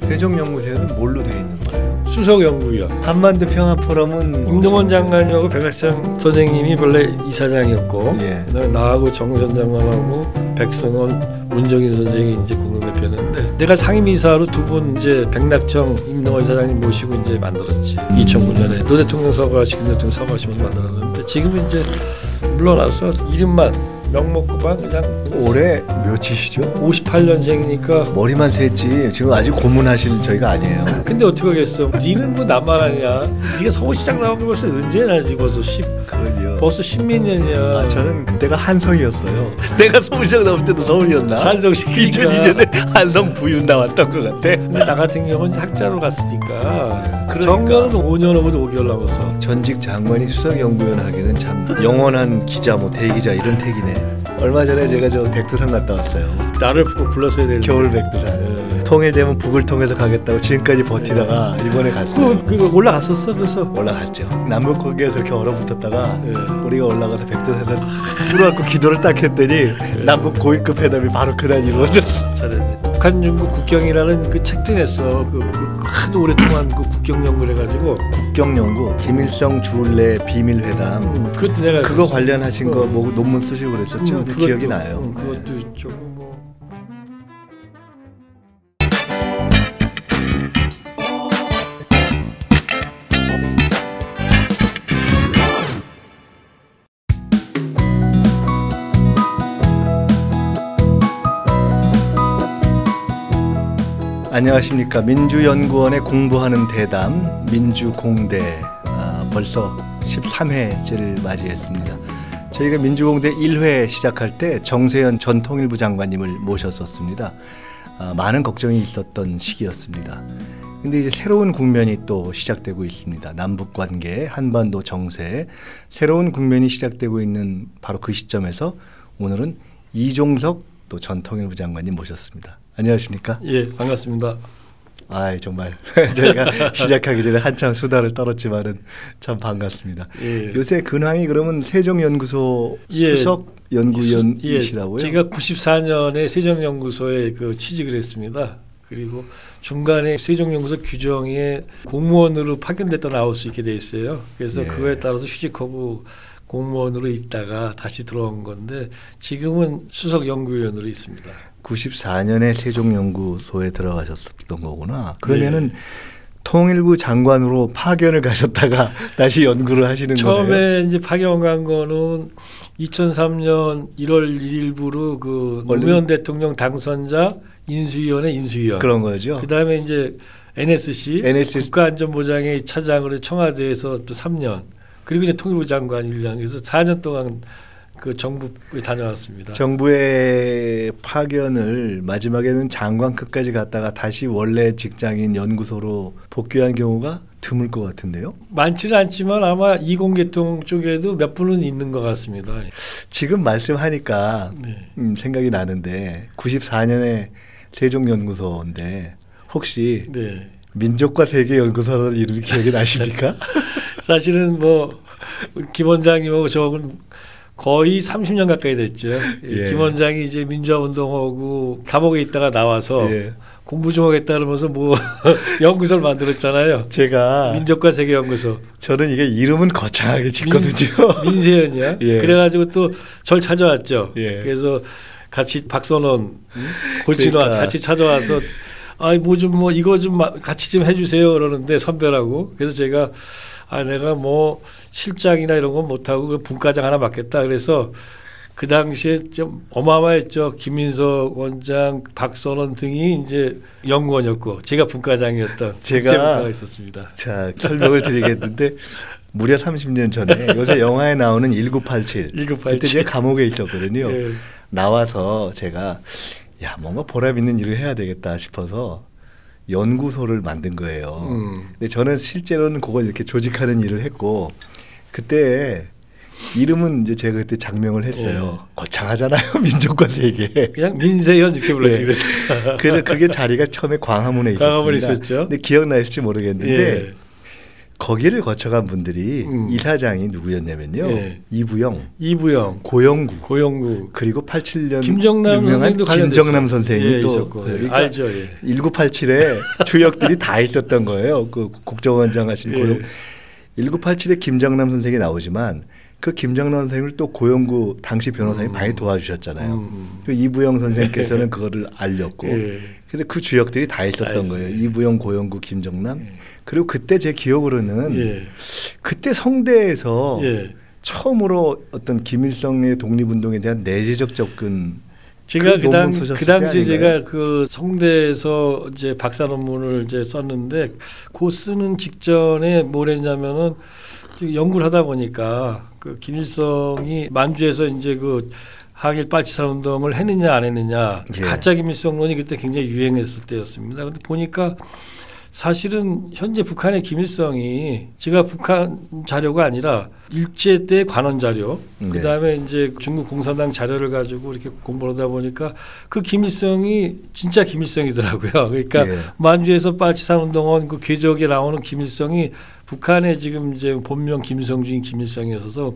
세종연구소는 뭘로 되어 있는 거예요? 수석연구위원. 한반도 평화포럼은 임동원 장관하고 백악장 선생님이 원래 이사장이었고, 예. 그다음에 나하고 정전 장관하고 백승원, 문정인 선생이 이제 공동대표였는데, 내가 상임이사로 두 분 이제 백낙청, 임동원 이사장님 모시고 이제 만들었지. 2009년에 노 대통령 서거하시고 김 대통령 서거하시면서 만들었는데, 지금은 이제 물러나서 이름만 명목구방 그냥. 올해 몇이시죠? 58년생이니까 머리만 셌지 지금 아직 고문하실 저희가 아니에요. 근데 어떻게 하겠어? 니는 뭐 나만 아니야. 니가 서울시장 나온 게 벌써 언제나 벌써 벌써 10몇 년이야. 아, 저는 그때가 한성이었어요. 내가 서울시장 나올 때도 서울이었나? 한성 시키니까 2002년에 한성 부윤 나왔던 것 같아. 근데 나 같은 경우는 학자로 갔으니까. 그러니까. 정년은 5년하고 5개월 남았어. 전직 장관이 수석연구위원 하기는 참 영원한 기자, 뭐 대기자 이런 택이네. 얼마 전에 제가 저 백두산 갔다 왔어요. 나를 꼭 불렀어야 되는데. 겨울 백두산. 통일되면 북을 통해서 가겠다고 지금까지 버티다가 이번에 갔어요. 그거 올라갔었어? 그래서 올라갔죠. 남북 관계가 그렇게 얼어붙었다가 우리가 올라가서 백두산에서 풀어갖고 기도를 딱 했더니 남북 고위급 회담이 바로 그날 이루어졌어. 잘했네. 북한 중국 국경이라는 그 책도 냈어. 그 하도 오랫동안 그 국경 연구를 해가지고. 국경 연구, 김일성 주울레 비밀 회담. 그것도 내가 그거 관련하신 거 뭐 논문 쓰시고 그랬었죠. 기억이 나요. 그것도 있죠. 뭐. 안녕하십니까. 민주연구원의 공부하는 대담 민주공대 벌써 13회째를 맞이했습니다. 저희가 민주공대 1회 시작할 때 정세현 전 통일부 장관님을 모셨었습니다. 많은 걱정이 있었던 시기였습니다. 근데 이제 새로운 국면이 또 시작되고 있습니다. 남북관계, 한반도 정세, 새로운 국면이 시작되고 있는 바로 그 시점에서 오늘은 이종석 또 전 통일부 장관님 모셨습니다. 안녕하십니까? 예, 반갑습니다. 정말 저희가 시작하기 전에 한참 수다를 떨었지만은 참 반갑습니다. 예. 요새 근황이 그러면 세종연구소 수석 연구위원이시라고요? 제가 94년에 세종연구소에 취직을 했습니다. 그리고 중간에 세종연구소 규정에 공무원으로 파견됐다 나올 수 있게 돼 있어요. 그래서 그거에 따라서 휴직하고 공무원으로 있다가 다시 들어온 건데 지금은 수석 연구위원으로 있습니다. 94년에 세종연구소에 들어가셨던 거구나. 그러면은 통일부 장관으로 파견을 가셨다가 다시 연구를 하시는 거예요? 처음에 이제 파견 간 거는 2003년 1월 1일부로 그 노무현 대통령 당선자 인수위원회 인수위원 그런 거죠. 그다음에 이제 NSC 국가안전보장회 차장으로 청와대에서 또 3년 그리고 이제 통일부 장관 1년 그래서 4년 동안 그 정부에 다녀왔습니다. 정부의 파견을 마지막에는 장관급까지 갔다가 다시 원래 직장인 연구소로 복귀한 경우가 드물 것 같은데요. 많지는 않지만 아마 이공계통 쪽에도 몇 분은 있는 것 같습니다. 지금 말씀하니까 생각이 나는데 94년에 세종연구소인데 혹시 민족과 세계연구소라는 이름이 기억이 나십니까? 사실은 뭐 김 원장님하고 저하고는 거의 30년 가까이 됐죠. 김 원장이 이제 민주화운동하고 감옥에 있다가 나와서 공부 좀 하겠다 그러면서 뭐 연구소를 만들었잖아요. 제가 민족과 세계연구소. 저는 이게 이름은 거창하게 짓거든요. 민세연이야. 그래가지고 또 절 찾아왔죠. 그래서 같이 박선원, 골진화 같이 찾아와서 뭐 이거 좀 같이 좀 해주세요 그러는데 선배라고. 그래서 제가 내가 뭐 실장이나 이런 건 못하고 분과장 하나 맡겠다. 그래서 그 당시에 좀 어마어마했죠. 김민석 원장, 박선원 등이 이제 연구원이었고 제가 분과장이었던 국제분과가 있었습니다. 자, 설명을 드리겠는데 무려 30년 전에 요새 영화에 나오는 1987. 그때 제가 감옥에 있었거든요. 나와서 제가 뭔가 보람 있는 일을 해야 되겠다 싶어서 연구소를 만든 거예요. 근데 저는 실제로는 그걸 이렇게 조직하는 일을 했고 그때 이름은 이제 제가 그때 장명을 했어요. 거창하잖아요. 민족과 세계. 그냥 민세연 이렇게 불렀지. 그래서 그게 자리가 처음에 광화문에 있었습니다. 광화문에 있었죠. 근데 기억나실지 모르겠는데 거기를 거쳐간 분들이 이사장이 누구였냐면요. 예. 이부영, 고영구, 그리고 87년 김정남 유명한 김정남 선생이 예, 또 있었고. 그러니까 알죠. 예. 1987에 주역들이 다 있었던 거예요. 그 국정원장 하신 고영. 1987에 김정남 선생이 나오지만 그 김정남 선생을 또 고영구 당시 변호사님이 많이 도와주셨잖아요. 그 이부영 선생께서는 그거를 알렸고, 근데 그 주역들이 다 있었던 거예요. 이부영, 고영구, 김정남. 그리고 그때 제 기억으로는 그때 성대에서 처음으로 어떤 김일성의 독립운동에 대한 내재적 접근. 제가 그 당시 제가 그 성대에서 이제 박사 논문을 이제 썼는데 그 쓰는 직전에 뭘 했냐면은 연구를 하다 보니까 그 김일성이 만주에서 이제 그 항일 빨치산 운동을 했느냐 안 했느냐 가짜 김일성론이 그때 굉장히 유행했을 때였습니다. 근데 보니까 사실은 현재 북한의 김일성이 제가 북한 자료가 아니라 일제 때 관원 자료, 그다음에 이제 중국 공산당 자료를 가지고 이렇게 공부하다 보니까 그 김일성이 진짜 김일성이더라고요. 그러니까 만주에서 빨치산 운동원 그 궤적에 나오는 김일성이 북한의 지금 이제 본명 김일성 중인 김일성이어서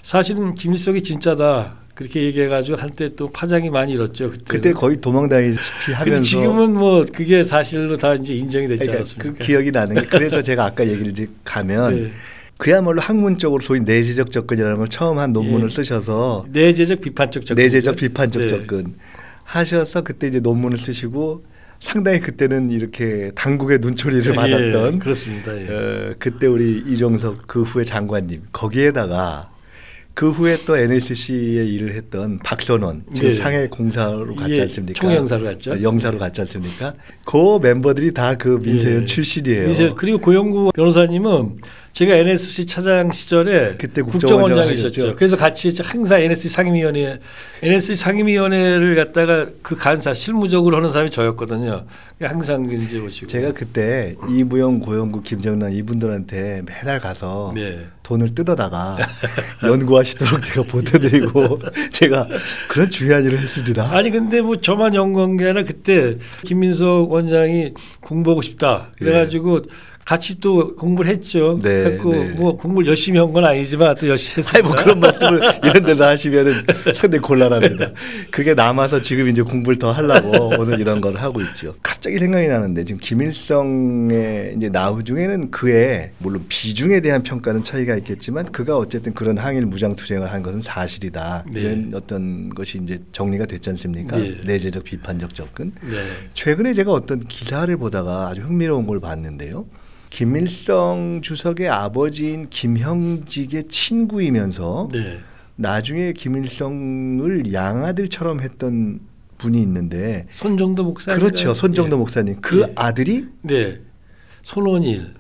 사실은 김일성이 진짜다. 그렇게 얘기해가지고 한때 또 파장이 많이 일었죠. 그때 거의 도망다니다시피 하면서. 지금은 뭐 그게 사실로 다 이제 인정이 됐지 않습니까? 그 기억이 나는 게 그래서 제가 아까 얘기를 가면 그야말로 학문적으로 소위 내재적 접근이라는 걸 처음 한 논문을 쓰셔서 내재적 비판적 접근. 내재적 비판적 접근 하셔서 그때 이제 논문을 쓰시고 상당히 그때는 이렇게 당국의 눈초리를 받았던 그렇습니다. 그때 우리 이종석 그 후에 장관님 거기에다가 그 후에 또 NSC에 일을 했던 박선원 지금 상해 공사로 갔지 않습니까? 총영사로 갔죠. 영사로 갔지 않습니까? 그 멤버들이 다 그 민세현 출신이에요. 그리고 고영구 변호사님은 제가 NSC 차장 시절에 그때 국정원장이셨죠. 그래서 같이 항상 NSC 상임위원회를 갖다가 그 간사 실무적으로 하는 사람이 저였거든요. 항상 이제 오시고. 제가 그때 이부영, 고영구, 김정남 이분들한테 매달 가서 돈을 뜯어다가 연구하시도록 제가 보태드리고 제가 그런 중요한 일을 했습니다. 아니 근데 뭐 저만 연구한 게 아니라 그때 김민석 원장이 공부하고 싶다. 그래가지고 같이 또 공부를 했죠. 했고 뭐 공부를 열심히 한 건 아니지만 또 열심히 했습니다. 뭐 그런 말씀을 이런 데서 하시면은 상당히 곤란합니다. 그게 남아서 지금 이제 공부를 더 하려고 오늘 이런 걸 하고 있죠. 갑자기 생각이 나는데 지금 김일성의 이제 나후 중에는 그의 물론 비중에 대한 평가는 차이가 있겠지만 그가 어쨌든 그런 항일 무장 투쟁을 한 것은 사실이다. 이런 어떤 것이 이제 정리가 됐지 않습니까? 내재적 비판적 접근. 최근에 제가 어떤 기사를 보다가 아주 흥미로운 걸 봤는데요. 김일성 주석의 아버지인 김형직의 친구이면서 나중에 김일성을 양아들처럼 했던 분이 있는데 손정도 목사님. 그렇죠. 손정도 목사님. 그 아들이 손원일.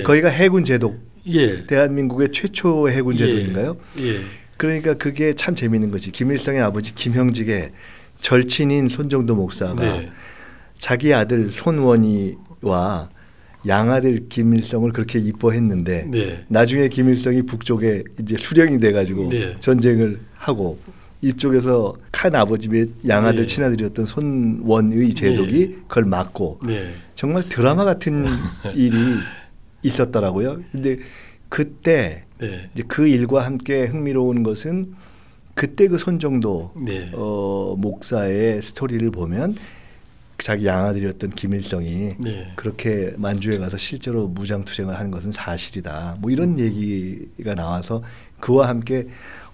거기가 해군 제독. 대한민국의 최초의 해군 제독인가요? 그러니까 그게 참 재미있는 것이 김일성의 아버지 김형직의 절친인 손정도 목사가 자기 아들 손원이와 양아들 김일성을 그렇게 이뻐했는데 나중에 김일성이 북쪽에 이제 수령이 돼가지고 전쟁을 하고 이쪽에서 칸 아버지의 양아들 친아들이었던 손원의 제독이 그걸 막고 정말 드라마 같은 일이 있었더라고요. 근데 그때 이제 그 일과 함께 흥미로운 것은 그때 그 손정도 목사의 스토리를 보면 자기 양아들이었던 김일성이 그렇게 만주에 가서 실제로 무장투쟁을 한 것은 사실이다. 뭐 이런 얘기가 나와서 그와 함께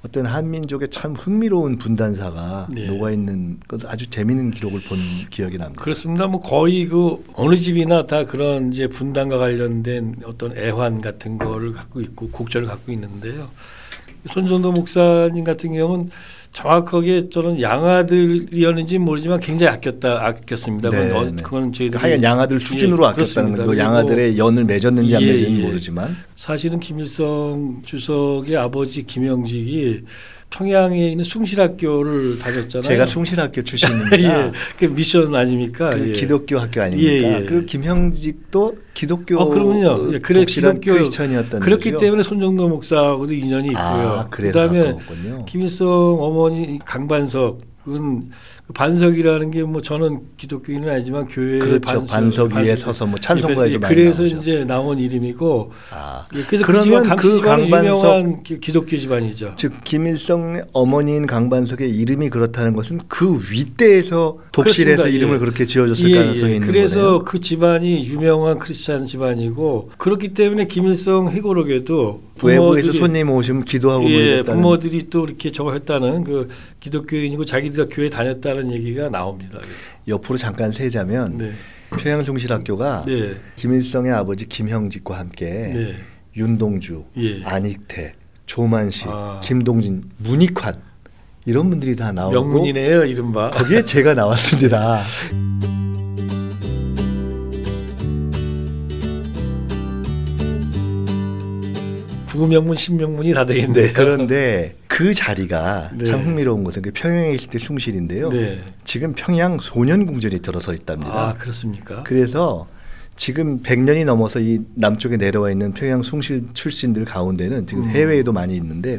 어떤 한민족의 참 흥미로운 분단사가 녹아있는 것은 아주 재미있는 기록을 본 기억이 납니다. 그렇습니다. 뭐 거의 그 어느 집이나 다 그런 이제 분단과 관련된 어떤 애환 같은 거를 갖고 있고 곡절을 갖고 있는데요. 손정도 목사님 같은 경우는 정확하게 저는 양아들이었는지 모르지만 굉장히 아꼈습니다. 그건 저희들이 하여간 양아들 수준으로 아꼈다는 거. 양아들의 연을 맺었는지 안 맺었는지 모르지만 사실은 김일성 주석의 아버지 김형직이 청양에 있는 숭실학교를 다녔잖아요. 제가 숭실학교 출신입니다. 그 미션 아닙니까? 그 기독교 학교 아닙니까? 그리고 김형직도 기독교 그럼요. 그래 기독교 크리스천이었던 그렇기 거죠? 때문에 손정도 목사하고도 인연이 있고요. 그다음에 김일성 어머니 강반석은 반석이라는 게 뭐 저는 기독교인은 아니지만 교회 그렇죠. 반석 위에 서서 뭐 찬송가에도 많이 그래서 나오죠. 이제 나온 이름이고. 그래서 그러면 그 강반석 유명한 기독교 집안이죠. 즉 김일성의 어머니인 강반석의 이름이 그렇다는 것은 그 윗대에서 독실해서 이름을 그렇게 지어줬을 가능성이 있는 그래서 거네요. 그 집안이 유명한 크리스찬 집안이고 그렇기 때문에 김일성 회고록에도 외부에서 손님 오시면 기도하고 부모들이 또 이렇게 저거 했다는 그 기독교인이고 자기들 교회 다녔다는 얘기가 나옵니다. 옆으로 잠깐 세자면 평양숭실학교가 김일성의 아버지 김형직과 함께 윤동주, 안익태, 조만식, 김동진, 문익환 이런 분들이 다 나오고 명문이네요, 이른바. 거기에 제가 나왔습니다. 구명문, 신명문이 다 되겠네요. 그런데 그 자리가 참 흥미로운 것은 평양에 있을 때 숭실인데요. 지금 평양 소년궁전이 들어서 있답니다. 그렇습니까? 그래서 지금 100년이 넘어서 이 남쪽에 내려와 있는 평양 숭실 출신들 가운데는 지금 해외에도 많이 있는데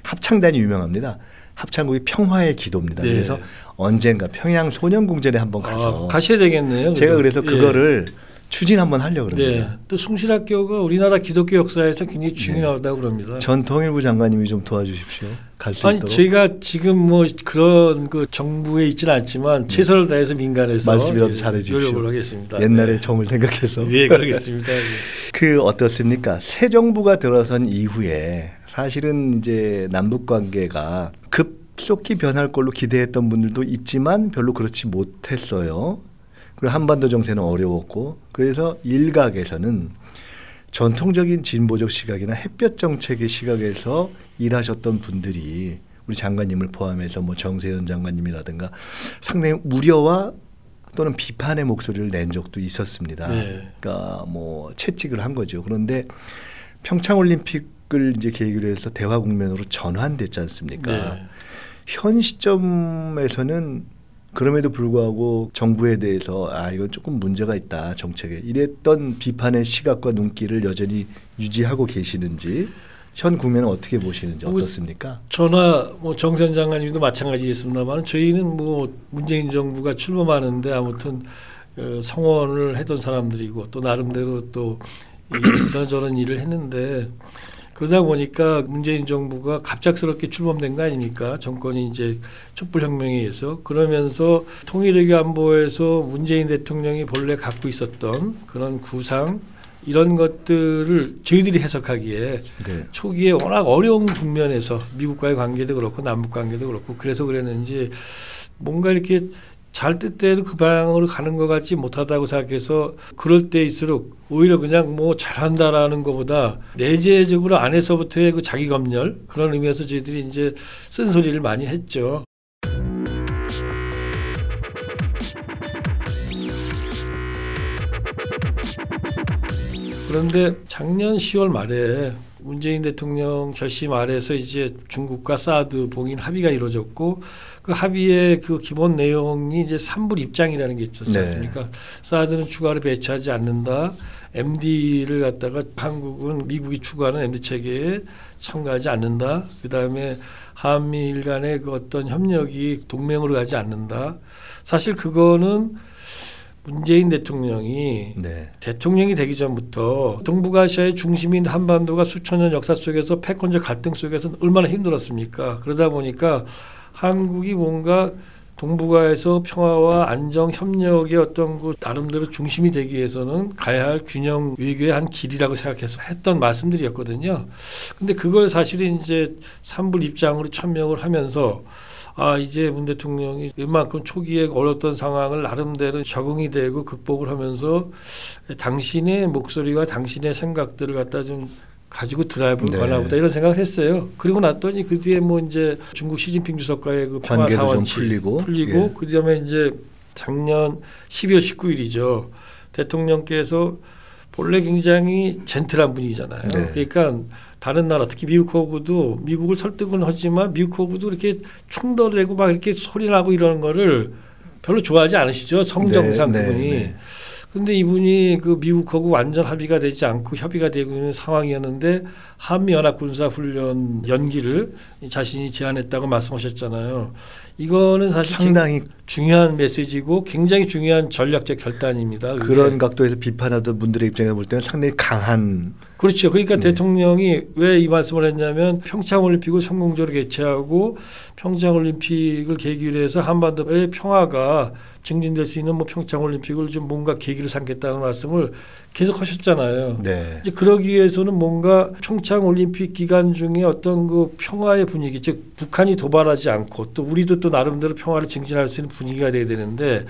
합창단이 유명합니다. 합창곡이 평화의 기도입니다. 그래서 언젠가 평양 소년궁전에 한번 가서 가셔야 되겠네요. 제가 그래서 그거를 추진 한번 하려고 그럽니다. 또 숭실학교가 우리나라 기독교 역사에서 굉장히 중요하다고 그럽니다. 전 통일부 장관님이 좀 도와주십시오. 갈 수 있도록. 저희가 지금 뭐 그런 그 정부에 있지는 않지만 최선을 다해서 민간에서 말씀이라도 잘해 주십시오. 노력을 하겠습니다. 옛날의 정을 생각해서. 그러겠습니다. 그 어떻습니까? 새 정부가 들어선 이후에 사실은 이제 남북 관계가 급속히 변할 걸로 기대했던 분들도 있지만 별로 그렇지 못했어요. 그리고 한반도 정세는 어려웠고 그래서 일각에서는 전통적인 진보적 시각이나 햇볕 정책의 시각에서 일하셨던 분들이 우리 장관님을 포함해서 뭐 정세현 장관님이라든가 상당히 우려와 또는 비판의 목소리를 낸 적도 있었습니다. 그러니까 뭐 채찍을 한 거죠. 그런데 평창올림픽을 이제 계기로 해서 대화 국면으로 전환됐지 않습니까? 현 시점에서는 그럼에도 불구하고 정부에 대해서 이건 조금 문제가 있다 정책에 이랬던 비판의 시각과 눈길을 여전히 유지하고 계시는지 현 국면은 어떻게 보시는지 어떻습니까? 저나 뭐 정세현 장관님도 마찬가지겠습니다만 저희는 뭐 문재인 정부가 출범하는데 아무튼 성원을 했던 사람들이고 또 나름대로 또 이런저런 일을 했는데 그러다 보니까 문재인 정부가 갑작스럽게 출범된 거 아닙니까? 정권이 이제 촛불혁명에 의해서 그러면서 통일외교 안보에서 문재인 대통령이 본래 갖고 있었던 그런 구상 이런 것들을 저희들이 해석하기에 초기에 워낙 어려운 국면에서 미국과의 관계도 그렇고 남북 관계도 그렇고 그래서 그랬는지 뭔가 이렇게 잘 뜻대로 그 방향으로 가는 것 같지 못하다고 생각해서 그럴 때일수록 오히려 그냥 뭐 잘한다라는 것보다 내재적으로 안에서부터의 그 자기 검열 그런 의미에서 저희들이 이제 쓴소리를 많이 했죠. 그런데 작년 10월 말에 문재인 대통령 결심 아래서 이제 중국과 사드 봉인 합의가 이루어졌고 그 합의의 그 기본 내용이 이제 3불 입장이라는 게 있었지 않습니까? 사드는 추가로 배치하지 않는다. MD를 갖다가 한국은 미국이 추구하는 MD 체계에 참가하지 않는다. 그다음에 한미일 간의 그 어떤 협력이 동맹으로 가지 않는다. 사실 그거는 문재인 대통령이 대통령이 되기 전부터 동북아시아의 중심인 한반도가 수천 년 역사 속에서 패권적 갈등 속에서 얼마나 힘들었습니까? 그러다 보니까 한국이 뭔가 동북아에서 평화와 안정 협력의 어떤 그 나름대로 중심이 되기 위해서는 가야 할 균형 외교의 한 길이라고 생각해서 했던 말씀들이었거든요. 근데 그걸 사실은 이제 3불 입장으로 천명을 하면서 이제 문 대통령이 웬만큼 초기에 어려웠던 상황을 나름대로 적응이 되고 극복을 하면서 당신의 목소리와 당신의 생각들을 갖다 좀 가지고 드라이브를 가나 보다 이런 생각을 했어요. 그리고 났더니 그 뒤에 뭐 이제 중국 시진핑 주석과의 그 평화 사원치 풀리고 그다음에 이제 작년 12월 19일이죠. 대통령께서 본래 굉장히 젠틀한 분이잖아요. 그러니까 다른 나라 특히 미국하고도 미국을 설득은 하지만 미국하고도 이렇게 충돌되고 막 이렇게 소리 나고 이러는 거를 별로 좋아하지 않으시죠. 성정상 그분이. 근데 이분이 그 미국하고 완전 합의가 되지 않고 협의가 되고 있는 상황이었는데 한미연합군사훈련 연기를 자신이 제안했다고 말씀하셨잖아요. 이거는 사실 상당히 중요한 메시지고 굉장히 중요한 전략적 결단입니다. 그런 각도에서 비판하던 분들의 입장에 볼 때는 상당히 강한. 그렇죠. 그러니까 대통령이 왜 이 말씀을 했냐면 평창올림픽을 성공적으로 개최하고 평창올림픽을 계기로 해서 한반도의 평화가 증진될 수 있는 뭐 평창올림픽을 좀 뭔가 계기로 삼겠다는 말씀을 계속 하셨잖아요. 네. 이제 그러기 위해서는 뭔가 평창올림픽 기간 중에 어떤 그 평화의 분위기, 즉 북한이 도발하지 않고 또 우리도 또 나름대로 평화를 증진할 수 있는 분위기가 돼야 되는데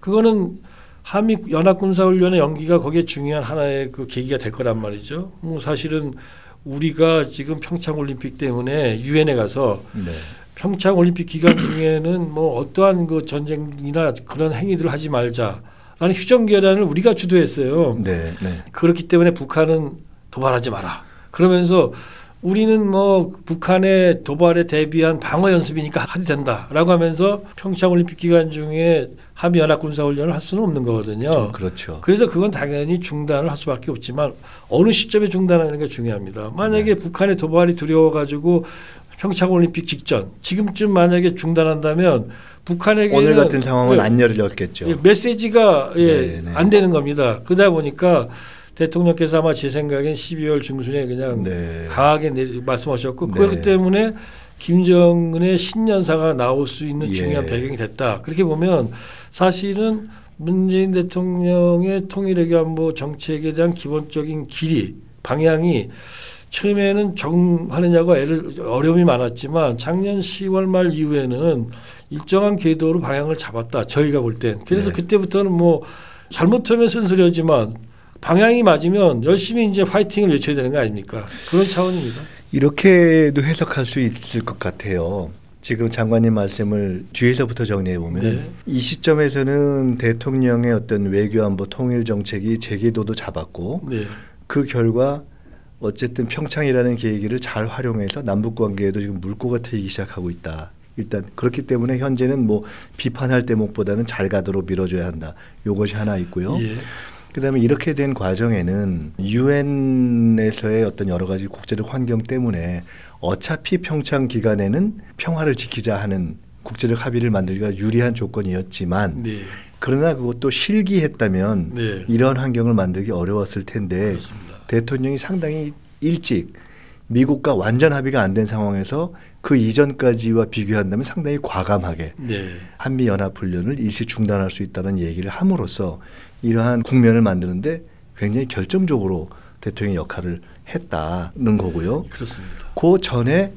그거는 한미 연합군사훈련의 연기가 거기에 중요한 하나의 그 계기가 될 거란 말이죠. 뭐 사실은 우리가 지금 평창올림픽 때문에 유엔에 가서 네. 평창올림픽 기간 중에는 뭐 어떠한 그 전쟁이나 그런 행위들을 하지 말자라는 휴전결의안을 우리가 주도했어요. 네, 네. 그렇기 때문에 북한은 도발하지 마라. 그러면서 우리는 뭐 북한의 도발에 대비한 방어 연습이니까 하도 된다라고 하면서 평창올림픽 기간 중에 한미연합군사훈련을 할 수는 없는 거거든요. 그렇죠. 그래서 그건 당연히 중단을 할 수밖에 없지만 어느 시점에 중단하는 게 중요합니다. 만약에 북한의 도발이 두려워가지고 평창올림픽 직전 지금쯤 만약에 중단한다면 북한에게는 오늘 같은 상황은 안 열렸겠죠. 메시지가 안 되는 겁니다. 그러다 보니까 대통령께서 아마 제 생각엔 12월 중순에 그냥 강하게 말씀하셨고 그렇기 때문에 김정은의 신년사가 나올 수 있는 중요한 배경이 됐다. 그렇게 보면 사실은 문재인 대통령의 통일외교안보 정책에 대한 기본적인 길이 방향이 처음에는 정하느냐고 어려움이 많았지만 작년 10월 말 이후에는 일정한 궤도로 방향을 잡았다. 저희가 볼 땐. 그래서 그때부터는 뭐 잘못하면 쓴소리하지만 방향이 맞으면 열심히 이제 파이팅을 외쳐야 되는 거 아닙니까? 그런 차원입니다. 이렇게도 해석할 수 있을 것 같아요. 지금 장관님 말씀을 뒤에서부터 정리해 보면 이 시점에서는 대통령의 어떤 외교안보 통일 정책이 제궤도도 잡았고 그 결과 어쨌든 평창이라는 계기를 잘 활용해서 남북 관계에도 지금 물꼬가 트이기 시작하고 있다. 일단 그렇기 때문에 현재는 뭐 비판할 대목보다는 잘 가도록 밀어줘야 한다. 이것이 하나 있고요. 그다음에 이렇게 된 과정에는 유엔에서의 어떤 여러 가지 국제적 환경 때문에 어차피 평창 기간에는 평화를 지키자 하는 국제적 합의를 만들기가 유리한 조건이었지만 그러나 그것도 실기했다면 이런 환경을 만들기 어려웠을 텐데 그렇습니다. 대통령이 상당히 일찍 미국과 완전 합의가 안 된 상황에서 그 이전까지와 비교한다면 상당히 과감하게 한미연합훈련을 일시 중단할 수 있다는 얘기를 함으로써 이러한 국면을 만드는데 굉장히 결정적으로 대통령의 역할을 했다는 거고요. 그렇습니다. 그 전에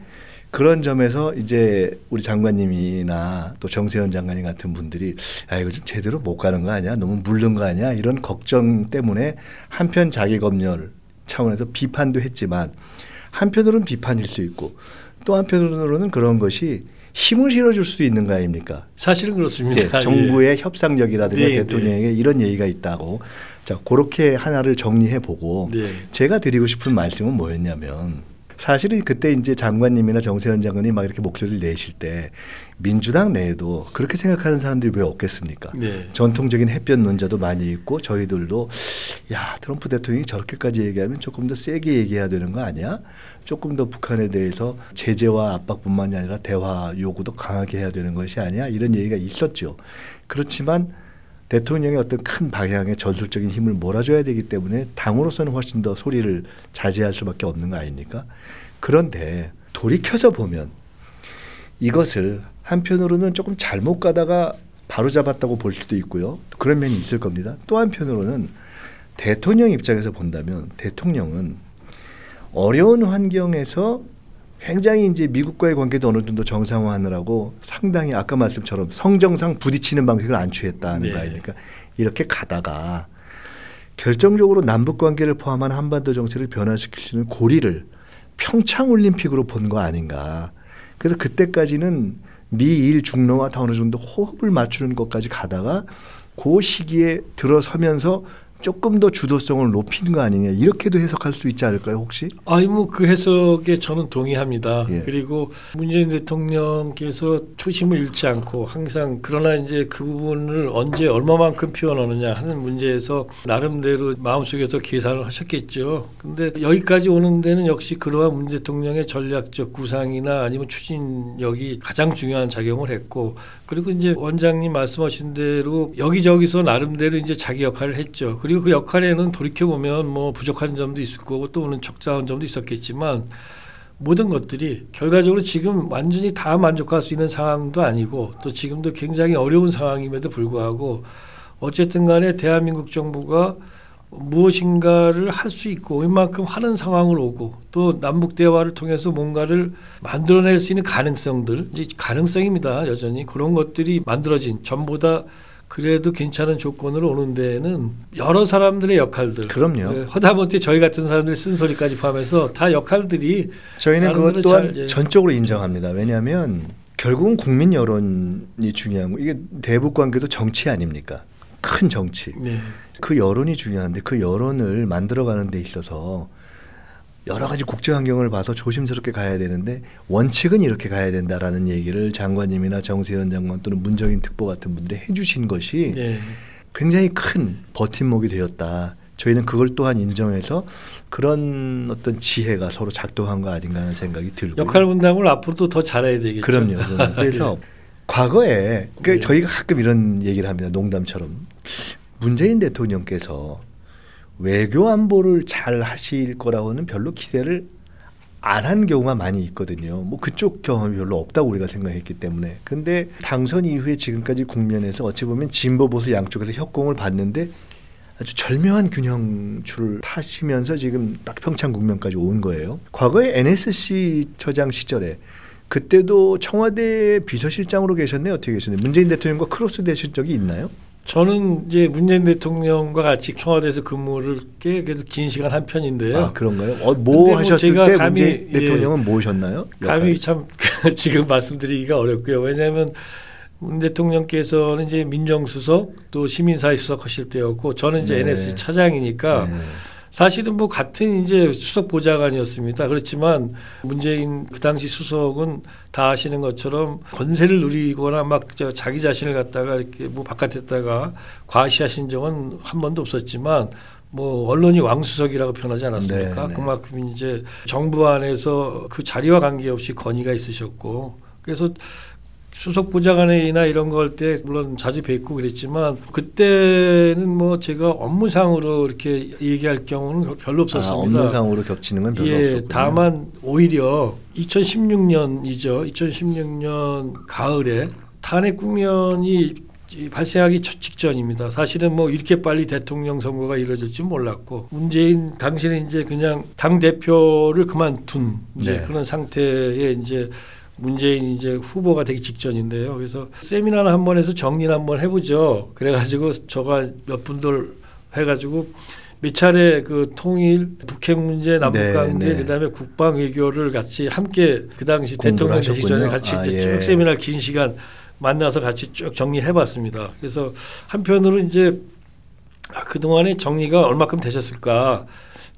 그런 점에서 이제 우리 장관님이나 또 정세현 장관님 같은 분들이 아 이거 좀 제대로 못 가는 거 아니야? 너무 물른 거 아니야? 이런 걱정 때문에 한편 자기검열 차원에서 비판도 했지만 한편으로는 비판일 수 있고 또 한편으로는 그런 것이 힘을 실어줄 수도 있는 거 아닙니까? 사실은 그렇습니다. 정부의 협상력이라든가 대통령에게 이런 얘기가 있다고. 자, 그렇게 하나를 정리해 보고 제가 드리고 싶은 말씀은 뭐였냐면 사실은 그때 이제 장관님이나 정세현 장관이 막 이렇게 목소리를 내실 때 민주당 내에도 그렇게 생각하는 사람들이 왜 없겠습니까? 전통적인 햇볕 논자도 많이 있고 저희들도 야 트럼프 대통령이 저렇게까지 얘기하면 조금 더 세게 얘기해야 되는 거 아니야? 조금 더 북한에 대해서 제재와 압박뿐만이 아니라 대화 요구도 강하게 해야 되는 것이 아니야? 이런 얘기가 있었죠. 그렇지만 대통령의 어떤 큰 방향에 전술적인 힘을 몰아줘야 되기 때문에 당으로서는 훨씬 더 소리를 자제할 수밖에 없는 거 아닙니까? 그런데 돌이켜서 보면 이것을 한편으로는 조금 잘못 가다가 바로잡았다고 볼 수도 있고요. 그런 면이 있을 겁니다. 또 한편으로는 대통령 입장에서 본다면 대통령은 어려운 환경에서 굉장히 이제 미국과의 관계도 어느 정도 정상화하느라고 상당히 아까 말씀처럼 성정상 부딪히는 방식을 안 취했다는 거 아닙니까? 이렇게 가다가 결정적으로 남북 관계를 포함한 한반도 정세를 변화시킬 수 있는 고리를 평창올림픽으로 본 거 아닌가. 그래서 그때까지는 미일 중로와 다 어느 정도 호흡을 맞추는 것까지 가다가 그 시기에 들어서면서 조금 더 주도성을 높인 거 아니냐 이렇게도 해석할 수 있지 않을까요 혹시? 아니 뭐 그 해석에 저는 동의합니다. 예. 그리고 문재인 대통령께서 초심을 잃지 않고 항상 그러나 이제 그 부분을 언제 얼마만큼 표현하느냐 하는 문제에서 나름대로 마음속에서 계산을 하셨겠죠. 근데 여기까지 오는 데는 역시 그러한 문 대통령의 전략적 구상이나 아니면 추진력이 가장 중요한 작용을 했고, 그리고 이제 원장님 말씀하신 대로 여기저기서 나름대로 이제 자기 역할을 했죠. 그리고 그 역할에는 돌이켜 보면 뭐 부족한 점도 있을 거고 또는 적자한 점도 있었겠지만 모든 것들이 결과적으로 지금 완전히 다 만족할 수 있는 상황도 아니고 또 지금도 굉장히 어려운 상황임에도 불구하고 어쨌든 간에 대한민국 정부가 무엇인가를 할 수 있고 웬만큼 하는 상황을 오고 또 남북 대화를 통해서 뭔가를 만들어낼 수 있는 가능성들, 이제 가능성입니다. 여전히 그런 것들이 만들어진 전보다 그래도 괜찮은 조건으로 오는 데에는 여러 사람들의 역할들. 그럼요. 허다못해 저희 같은 사람들의 쓴소리까지 포함해서 다 역할들이 저희는 그것 또한 전적으로 인정합니다. 왜냐하면 결국은 국민 여론이 중요한 거. 이게 대북 관계도 정치 아닙니까? 큰 정치. 네. 그 여론이 중요한데 그 여론을 만들어가는 데 있어서 여러 가지 국제 환경을 봐서 조심스럽게 가야 되는데 원칙은 이렇게 가야 된다라는 얘기를 장관님이나 정세현 장관 또는 문정인 특보 같은 분들이 해주신 것이 네. 굉장히 큰 버팀목이 되었다. 저희는 그걸 또한 인정해서 그런 어떤 지혜가 서로 작동한 거 아닌가 하는 생각이 들고요. 역할 분담을 앞으로도 더 잘해야 되겠죠. 그럼요. 그래서 네. 과거에 네. 저희가 가끔 이런 얘기를 합니다. 농담처럼. 문재인 대통령께서 외교 안보를 잘 하실 거라고는 별로 기대를 안 한 경우가 많이 있거든요. 뭐 그쪽 경험이 별로 없다고 우리가 생각했기 때문에. 근데 당선 이후에 지금까지 국면에서 어찌 보면 진보 보수 양쪽에서 협공을 받는데 아주 절묘한 균형추를 타시면서 지금 딱 평창 국면까지 온 거예요. 과거에 NSC 처장 시절에 그때도 청와대 비서실장으로 계셨네요. 어떻게 계셨나요? 문재인 대통령과 크로스 되신 적이 있나요? 저는 이제 문재인 대통령과 같이 청와대에서 근무를 꽤 그래도 긴 시간 한 편인데요. 아 그런가요? 뭐 하셨을 때 감히, 문재인 대통령은 뭐 하셨나요? 감히 참 지금 말씀드리기가 어렵고요. 왜냐하면 문 대통령께서는 이제 민정수석 또 시민사회 수석 하실 때였고 저는 이제 네. NSC 차장이니까 네. 사실은 뭐 같은 이제 수석 보좌관이었습니다. 그렇지만 문재인 그 당시 수석은 다 아시는 것처럼 권세를 누리거나 막 자기 자신을 갖다가 이렇게 뭐 바깥에다가 과시하신 적은 한 번도 없었지만 뭐 언론이 왕수석이라고 표현하지 않았습니까? 네, 네. 그만큼 이제 정부 안에서 그 자리와 관계없이 권위가 있으셨고 그래서 수석 보좌관이나 이런 거 할 때 물론 자주 뵙고 그랬지만 그때는 뭐 제가 업무상으로 이렇게 얘기할 경우는 별로 없었습니다. 업무상으로 겹치는 건 별로 없었군요. 다만 오히려 2016년이죠. 2016년 가을에 탄핵 국면이 발생하기 직전입니다. 사실은 뭐 이렇게 빨리 대통령 선거가 이루어질지 몰랐고 문재인 당시는 이제 그냥 당 대표를 그만둔 이제 그런 상태에 이제 문재인 이제 후보가 되기 직전인데요. 그래서 세미나를 한번 해서 정리를 한번 해보죠. 그래가지고 저가 몇 분들 해가지고 몇 차례 그 통일, 북핵 문제, 남북관계, 그다음에 국방 외교를 같이 함께 그 당시 대통령 되기 전에 같이 이제 쭉 세미나 긴 시간 만나서 같이 쭉 정리를 해봤습니다. 그래서 한편으로 이제 그 동안에 정리가 얼마큼 되셨을까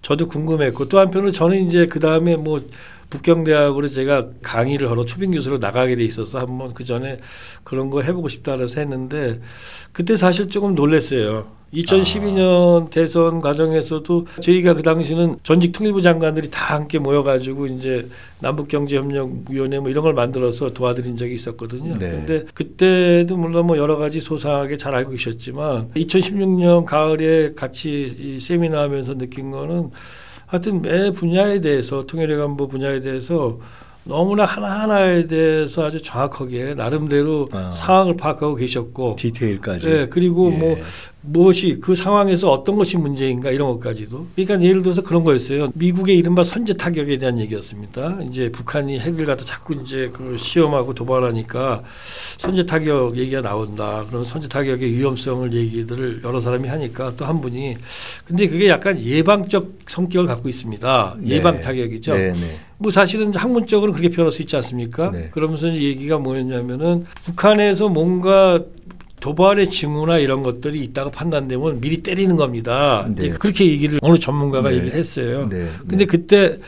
저도 궁금했고 또 한편으로 저는 이제 그 다음에 뭐 북경대학으로 제가 강의를 하러 초빙 교수로 나가게 돼 있어서 한번 그 전에 그런 걸 해보고 싶다 그래서 했는데 그때 사실 조금 놀랐어요. 2012년 대선 과정에서도 저희가 그 당시는 전직 통일부 장관들이 다 함께 모여가지고 이제 남북경제협력위원회 뭐 이런 걸 만들어서 도와드린 적이 있었거든요. 그런데 그때도 물론 뭐 여러 가지 소상하게 잘 알고 계셨지만 2016년 가을에 같이 이 세미나 하면서 느낀 거는 하여튼 매 분야에 대해서 통일외교안보 분야에 대해서 너무나 하나하나에 대해서 아주 정확하게 나름대로 상황을 파악하고 계셨고 디테일까지. 네, 그리고 뭐 무엇이 그 상황에서 어떤 것이 문제인가 이런 것까지도. 그러니까 예를 들어서 그런 거였어요. 미국의 이른바 선제 타격에 대한 얘기였습니다. 이제 북한이 핵을 갖다 자꾸 이제 그 시험하고 도발하니까 선제 타격 얘기가 나온다. 그럼 선제 타격의 위험성을 얘기들을 여러 사람이 하니까 또 한 분이 근데 그게 약간 예방적 성격을 갖고 있습니다. 예방 타격이죠. 뭐 사실은 학문적으로는 그렇게 표현할 수 있지 않습니까? 그러면서 얘기가 뭐였냐면은 북한에서 뭔가 도발의 징후나 이런 것들이 있다고 판단되면 미리 때리는 겁니다. 네. 그렇게 얘기를 어느 전문가가 네. 얘기를 했어요. 네. 근데 그때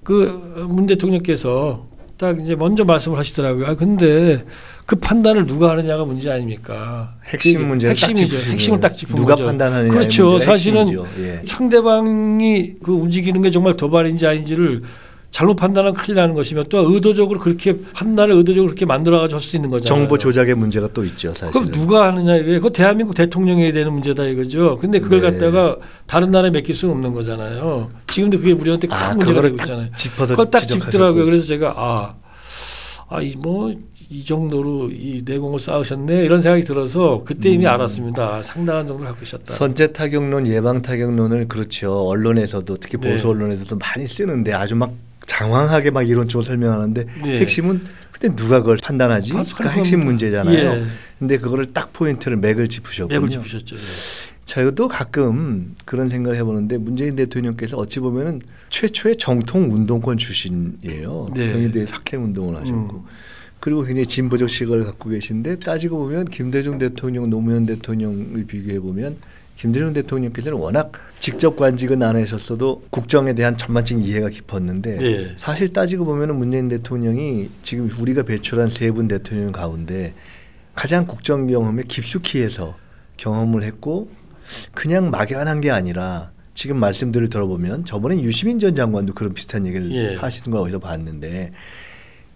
그 문 대통령께서 딱 이제 먼저 말씀을 하시더라고요. 아 근데 그 판단을 누가 하느냐가 문제 아닙니까? 핵심 문제를 핵심이죠. 핵심을 딱 짚은 누가 거죠. 판단하느냐. 그렇죠. 사실은 예. 상대방이 그 움직이는 게 정말 도발인지 아닌지를 잘못 판단하면 큰일 나는 것이며 또 의도적으로 그렇게 판단을 의도적으로 그렇게 만들어가지고 할 수 있는 거잖아요. 정보 조작의 문제가 또 있죠. 사실은. 그럼 누가 하느냐 이게 그 대한민국 대통령이 해야 되는 문제다 이거죠. 근데 그걸 네. 갖다가 다른 나라에 맡길 수는 없는 거잖아요. 지금도 그게 우리한테 큰 문제가 되고 있잖아요. 짚어서 그걸 딱 지적하셨고. 짚더라고요. 그래서 제가 이 정도로 이 내공을 쌓으셨네 이런 생각이 들어서 그때 이미 알았습니다. 상당한 정도를 갖고 계셨다. 선제 타격론, 예방 타격론을 그렇죠. 언론에서도 특히 보수 언론에서도 많이 쓰는데 아주 막 장황하게 막 이론적으로 설명하는데 핵심은 근데 누가 그걸 판단하지? 그러니까 핵심 문제잖아요. 근데 그거를 딱 포인트를 맥을 짚으셨군요. 맥을 짚으셨죠. 저도 가끔 그런 생각을 해보는데 문재인 대통령께서 어찌 보면은 최초의 정통 운동권 출신이에요. 경희대에 학생운동을 하셨고 그리고 굉장히 진보적 시각을 갖고 계신데 따지고 보면 김대중 대통령, 노무현 대통령을 비교해 보면 김대중 대통령께서는 워낙 직접 관직은 안 하셨어도 국정에 대한 전반적인 이해가 깊었는데 사실 따지고 보면 문재인 대통령이 지금 우리가 배출한 세 분 대통령 가운데 가장 국정 경험에 깊숙이 해서 경험을 했고 그냥 막연한 게 아니라 지금 말씀들을 들어보면 저번에 유시민 전 장관도 그런 비슷한 얘기를 하시는 걸 어디서 봤는데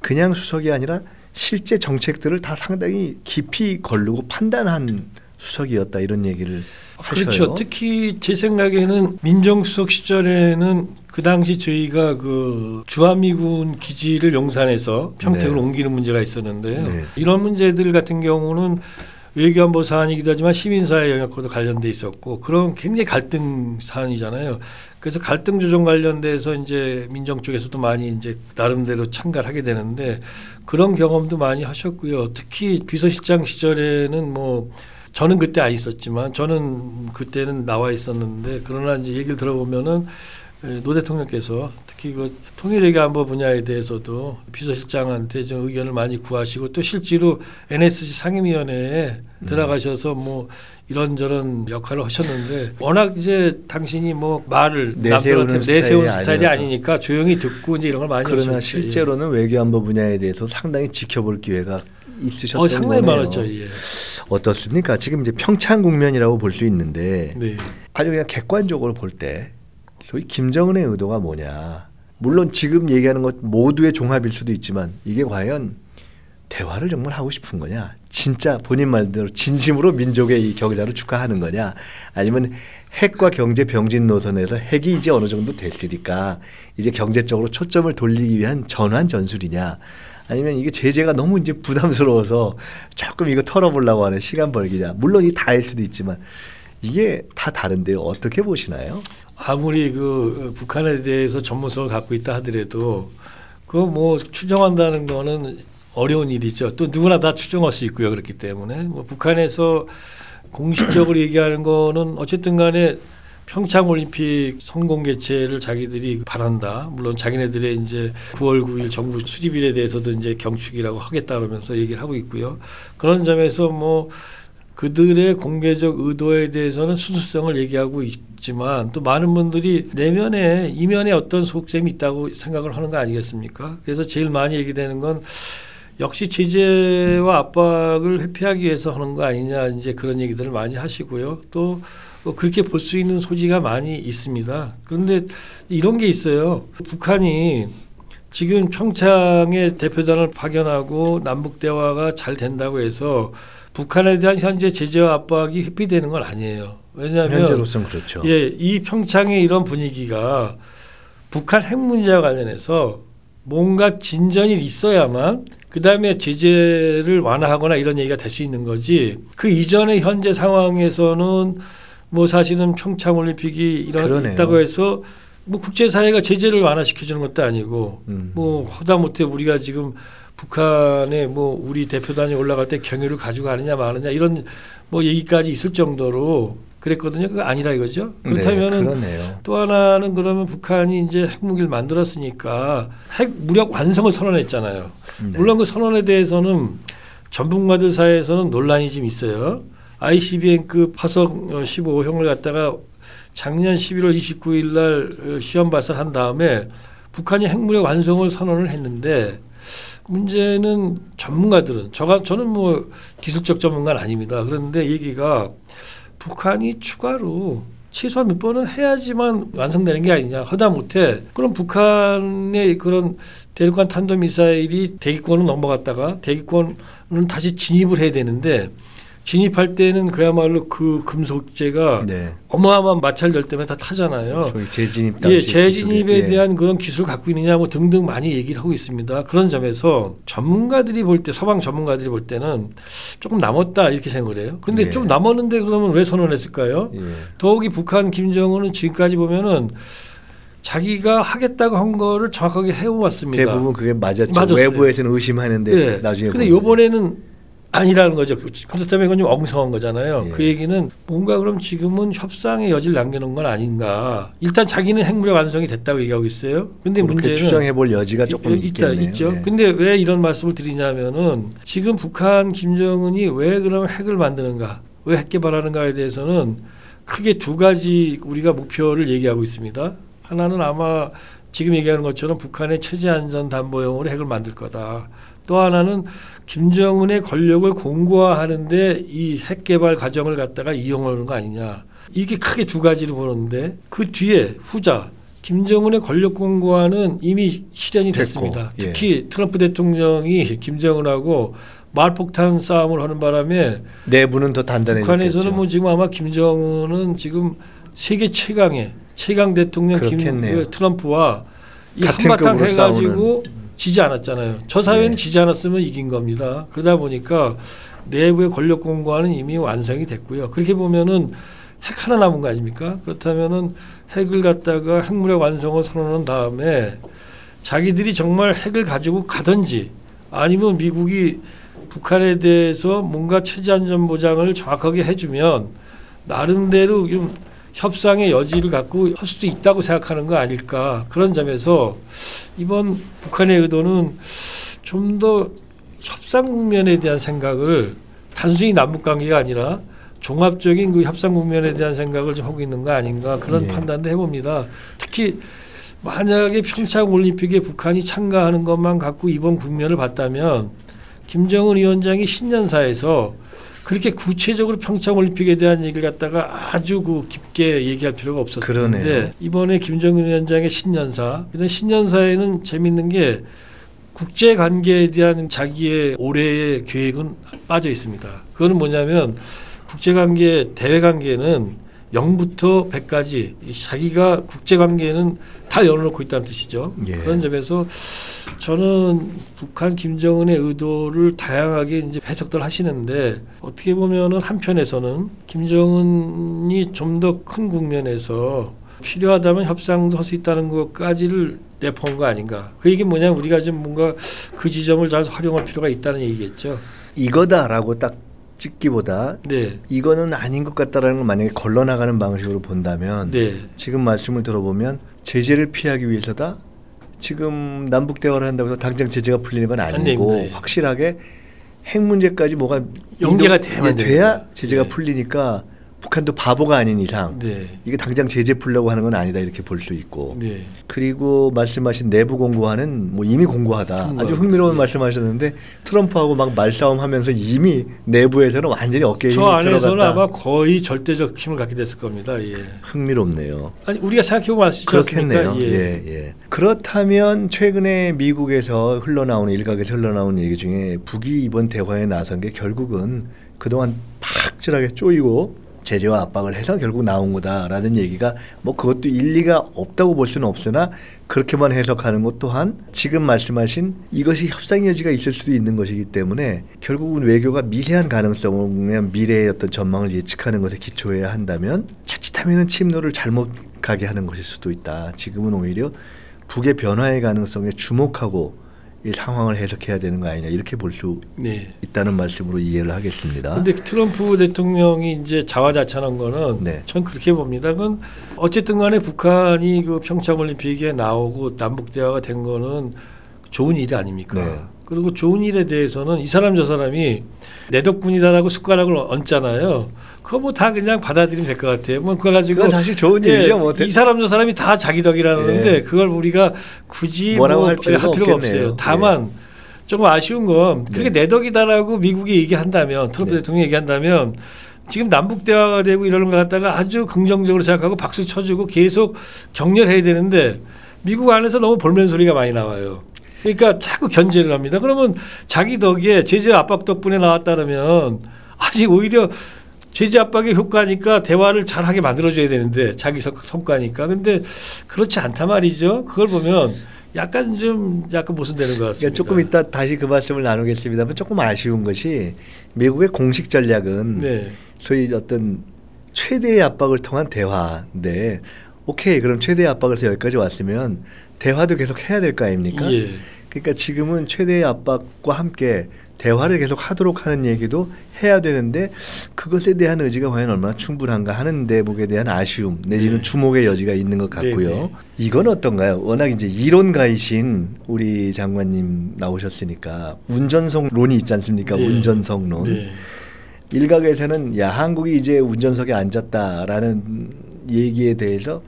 그냥 수석이 아니라 실제 정책들을 다 상당히 깊이 거르고 판단한 수석이었다 이런 얘기를 하셔요. 그렇죠. 특히 제 생각에는 민정수석 시절에는 그 당시 저희가 그 주한미군 기지를 용산에서 평택으로 옮기는 문제가 있었는데요. 이런 문제들 같은 경우는 외교안보 사안이기도 하지만 시민사회 영역과도 관련돼 있었고 그런 굉장히 갈등 사안이잖아요. 그래서 갈등 조정 관련돼서 이제 민정 쪽에서도 많이 이제 나름대로 참가를 하게 되는데 그런 경험도 많이 하셨고요. 특히 비서실장 시절에는 뭐 저는 그때 안 있었지만 저는 그때는 나와 있었는데 그러나 이제 얘기를 들어보면은 노 대통령께서 특히 그 통일외교 안보 분야에 대해서도 비서실장한테 좀 의견을 많이 구하시고 또 실제로 NSC 상임위원회에 들어가셔서 뭐 이런저런 역할을 하셨는데 워낙 이제 당신이 뭐 말을 남들한테 내세우는 스타일이 아니니까 조용히 듣고 이제 이런 걸 많이 하셨죠. 그러나 실제로는 외교안보 분야에 대해서 상당히 지켜볼 기회가 있으셨던 상당히 거네요. 많았죠. 어떻습니까? 지금 이제 평창 국면이라고 볼 수 있는데 아주 그냥 객관적으로 볼 때 소위 김정은의 의도가 뭐냐. 물론 지금 얘기하는 것 모두의 종합일 수도 있지만 이게 과연 대화를 정말 하고 싶은 거냐. 진짜 본인 말대로 진심으로 민족의 이 격자를 축하하는 거냐. 아니면 핵과 경제 병진 노선에서 핵이 이제 어느 정도 됐으니까 이제 경제 쪽으로 초점을 돌리기 위한 전환 전술이냐. 아니면 이게 제재가 너무 이제 부담스러워서 조금 이거 털어보려고 하는 시간 벌기냐. 물론 이 다일 수도 있지만 이게 다 다른데요. 어떻게 보시나요? 아무리 그 북한에 대해서 전문성을 갖고 있다 하더라도 그 뭐 추정한다는 거는 어려운 일이죠. 또 누구나 다 추정할 수 있고요. 그렇기 때문에 뭐 북한에서 공식적으로 얘기하는 거는 어쨌든 간에 평창 올림픽 성공 개최를 자기들이 바란다. 물론 자기네들의 이제 9월 9일 정부 수립일에 대해서도 이제 경축이라고 하겠다 그러면서 얘기를 하고 있고요. 그런 점에서 뭐 그들의 공개적 의도에 대해서는 순수성을 얘기하고 있지만 또 많은 분들이 내면에 이면에 어떤 속셈이 있다고 생각을 하는 거 아니겠습니까? 그래서 제일 많이 얘기되는 건 역시 제재와 압박을 회피하기 위해서 하는 거 아니냐 이제 그런 얘기들을 많이 하시고요. 또 그렇게 볼 수 있는 소지가 많이 있습니다. 그런데 이런 게 있어요. 북한이 지금 평창에 대표단을 파견하고 남북 대화가 잘 된다고 해서 북한에 대한 현재 제재와 압박이 회피되는 건 아니에요. 왜냐하면 현재로서는 그렇죠. 이 평창의 이런 분위기가 북한 핵 문제와 관련해서 뭔가 진전이 있어야만 그다음에 제재를 완화하거나 이런 얘기가 될 수 있는 거지. 그 이전의 현재 상황에서는 뭐 사실은 평창 올림픽이 있다고 해서 뭐 국제사회가 제재를 완화시켜주는 것도 아니고 뭐 하다못해 우리가 지금 북한에 뭐 우리 대표단이 올라갈 때 경유를 가지고 가느냐 마느냐 이런 뭐 얘기까지 있을 정도로 그랬거든요. 그거 아니라 이거죠. 그렇다면은 또 하나는 그러면 북한이 이제 핵무기를 만들었으니까 핵 무력 완성을 선언했잖아요. 물론 그 선언에 대해서는 전문가들 사이에서는 논란이 좀 있어요. ICBM급 화성 15형을 갖다가 작년 11월 29일 날 시험 발사한 다음에 북한이 핵무력 완성을 선언을 했는데 문제는 전문가들은 저는 뭐 기술적 전문가는 아닙니다. 그런데 얘기가 북한이 추가로 최소한 몇 번은 해야지만 완성되는 게 아니냐. 하다 못해 그럼 북한의 그런 대륙간 탄도미사일이 대기권을 넘어갔다가 대기권은 다시 진입을 해야 되는데 진입할 때는 그야말로 그 금속재가 네. 어마어마한 마찰열 때문에 다 타잖아요. 재진입 당시 재진입에 대한 그런 기술을 갖고 있느냐 뭐 등등 많이 얘기를 하고 있습니다. 그런 점에서 전문가들이 볼 때 서방 전문가들이 볼 때는 조금 남았다 이렇게 생각을 해요. 그런데 좀 남았는데 그러면 왜 선언했을까요? 더욱이 북한 김정은은 지금까지 보면은 자기가 하겠다고 한 거를 정확하게 해왔습니다. 대부분 그게 맞았죠. 외부에서는 의심하는데 나중에. 그런데 이번에는 아니라는 거죠. 그렇다면 이건 좀 엉성한 거잖아요. 그 얘기는 뭔가 그럼 지금은 협상의 여지를 남겨놓은 건 아닌가. 일단 자기는 핵무력 완성이 됐다고 얘기하고 있어요. 근데 문제는 추정해볼 여지가 조금 있죠. 근데 왜 이런 말씀을 드리냐면은 지금 북한 김정은이 왜 그럼 핵을 만드는가, 왜 핵 개발하는가에 대해서는 크게 두 가지 우리가 목표를 얘기하고 있습니다. 하나는 아마 지금 얘기하는 것처럼 북한의 체제 안전 담보용으로 핵을 만들 거다. 또 하나는 김정은의 권력을 공고화하는데 이 핵 개발 과정을 갖다가 이용하는 거 아니냐. 이게 크게 두 가지로 보는데 그 뒤에 후자 김정은의 권력 공고화는 이미 실현이 됐습니다. 특히 트럼프 대통령이 김정은하고 말폭탄 싸움을 하는 바람에 내부는 더 단단해졌겠죠. 북한에서는 뭐 지금 아마 김정은은 지금 세계 최강 대통령 트럼프와 이 한바탕 해가지고 지지 않았잖아요. 저 사회는 지지 않았으면 이긴 겁니다. 그러다 보니까 내부의 권력 공고화는 이미 완성이 됐고요. 그렇게 보면은 핵 하나 남은 거 아닙니까? 그렇다면은 핵을 갖다가 핵무력 완성을 선언한 다음에 자기들이 정말 핵을 가지고 가든지 아니면 미국이 북한에 대해서 뭔가 체제 안전 보장을 정확하게 해주면 나름대로 좀 협상의 여지를 갖고 할 수도 있다고 생각하는 거 아닐까. 그런 점에서 이번 북한의 의도는 좀 더 협상 국면에 대한 생각을 단순히 남북관계가 아니라 종합적인 그 협상 국면에 대한 생각을 좀 하고 있는 거 아닌가 그런 판단도 해봅니다. 특히 만약에 평창올림픽에 북한이 참가하는 것만 갖고 이번 국면을 봤다면 김정은 위원장이 신년사에서 그렇게 구체적으로 평창올림픽에 대한 얘기를 갖다가 아주 깊게 얘기할 필요가 없었는데 이번에 김정은 위원장의 신년사, 신년사에는 재밌는 게 국제관계에 대한 자기의 올해의 계획은 빠져 있습니다. 그거는 뭐냐면 국제관계, 대외관계는 0부터 100까지 자기가 국제관계는 다 열어놓고 있다는 뜻이죠. 그런 점에서 저는 북한 김정은의 의도를 다양하게 이제 해석들 하시는데 어떻게 보면은 한편에서는 김정은이 좀 더 큰 국면에서 필요하다면 협상도 할 수 있다는 것까지를 내포한 거 아닌가. 그 얘기는 뭐냐면 우리가 좀 뭔가 그 지점을 잘 활용할 필요가 있다는 얘기겠죠. 이거다라고 딱 찍기보다 이거는 아닌 것 같다라는 걸 만약에 걸러나가는 방식으로 본다면 지금 말씀을 들어보면 제재를 피하기 위해서다. 지금 남북 대화를 한다고 해서 당장 제재가 풀리는 건 아니고 확실하게 핵 문제까지 뭐가 연계가 돼야 제재가 풀리니까 북한도 바보가 아닌 이상 이게 당장 제재 풀려고 하는 건 아니다 이렇게 볼 수 있고 그리고 말씀하신 내부 공고화는 뭐 이미 공고하다. 아주 흥미로운 말씀하셨는데 트럼프하고 막 말싸움하면서 이미 내부에서는 완전히 어깨에 힘이 들어갔다. 저 안에서는 아마 거의 절대적 힘을 갖게 됐을 겁니다. 흥미롭네요. 아니 우리가 생각해보면 아시죠? 그렇겠네요. 그렇다면 최근에 미국에서 흘러나오는 일각에서 흘러나오는 얘기 중에 북이 이번 대화에 나선 게 결국은 그동안 팍질하게 쪼이고 제재와 압박을 해서 결국 나온 거다라는 얘기가 뭐 그것도 일리가 없다고 볼 수는 없으나 그렇게만 해석하는 것 또한 지금 말씀하신 이것이 협상 여지가 있을 수도 있는 것이기 때문에 결국은 외교가 미세한 가능성을 미래의 어떤 전망을 예측하는 것에 기초해야 한다면 자칫하면 침노를 잘못 가게 하는 것일 수도 있다. 지금은 오히려 북의 변화의 가능성에 주목하고 이 상황을 해석해야 되는 거 아니냐 이렇게 볼 수 있다는 말씀으로 이해를 하겠습니다. 그런데 트럼프 대통령이 이제 자화자찬한 거는 전 그렇게 봅니다. 그건 어쨌든 간에 북한이 그 평창올림픽에 나오고 남북 대화가 된 거는 좋은 일이 아닙니까? 그리고 좋은 일에 대해서는 이 사람 저 사람이 내 덕분이다라고 숟가락을 얹잖아요. 그거 뭐 다 그냥 받아들이면 될 것 같아요. 뭐 그거 가지고 그건 사실 좋은 일이죠. 뭐 이 사람 저 사람이 다 자기 덕이라는데 그걸 우리가 굳이 뭐라고 뭐 할 필요가 없어요. 다만 조금 아쉬운 건 그렇게 내 덕이다라고 미국이 얘기한다면 트럼프 대통령이 얘기한다면 지금 남북 대화가 되고 이러는 거 갖다가 아주 긍정적으로 생각하고 박수 쳐주고 계속 격려해야 되는데 미국 안에서 너무 볼멘 소리가 많이 나와요. 그러니까 자꾸 견제를 합니다. 그러면 자기 덕에 제재 압박 덕분에 나왔다면 아니 오히려 제재 압박의 효과니까 대화를 잘하게 만들어줘야 되는데 자기 성과니까. 근데 그렇지 않단 말이죠. 그걸 보면 약간 모순되는 것 같습니다. 그러니까 조금 이따 다시 그 말씀을 나누겠습니다만 조금 아쉬운 것이 미국의 공식 전략은 소위 어떤 최대의 압박을 통한 대화인데 오케이 그럼 최대의 압박에서 여기까지 왔으면 대화도 계속 해야 될 거 아닙니까? 그러니까 지금은 최대의 압박과 함께 대화를 계속 하도록 하는 얘기도 해야 되는데 그것에 대한 의지가 과연 얼마나 충분한가 하는 대목에 대한 아쉬움 내지는 주목의 여지가 있는 것 같고요. 이건 어떤가요? 워낙 이제 이론가이신 우리 장관님 나오셨으니까 운전석론이 있지 않습니까? 운전석론. 일각에서는 야 한국이 이제 운전석에 앉았다라는 얘기에 대해서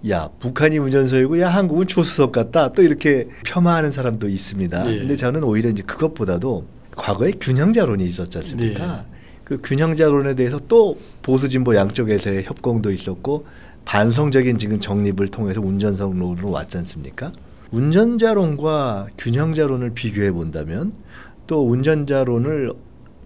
야 북한이 운전석이고 야 한국은 조수석 같다 또 이렇게 폄하하는 사람도 있습니다. 근데 저는 오히려 이제 그것보다도 과거에 균형자론이 있었지 않습니까? 그 균형자론에 대해서 또 보수 진보 양쪽에서의 협공도 있었고 반성적인 지금 정립을 통해서 운전석론으로 왔지 않습니까? 운전자론과 균형자론을 비교해 본다면 또 운전자론을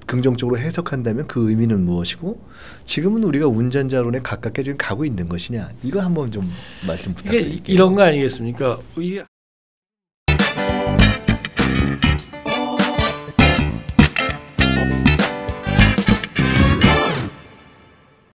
긍정적으로 해석한다면 그 의미는 무엇이고 지금은 우리가 운전자론에 가깝게 지금 가고 있는 것이냐 이거 한번 좀 말씀 부탁드릴게요. 이게 이런 거 아니겠습니까? 이게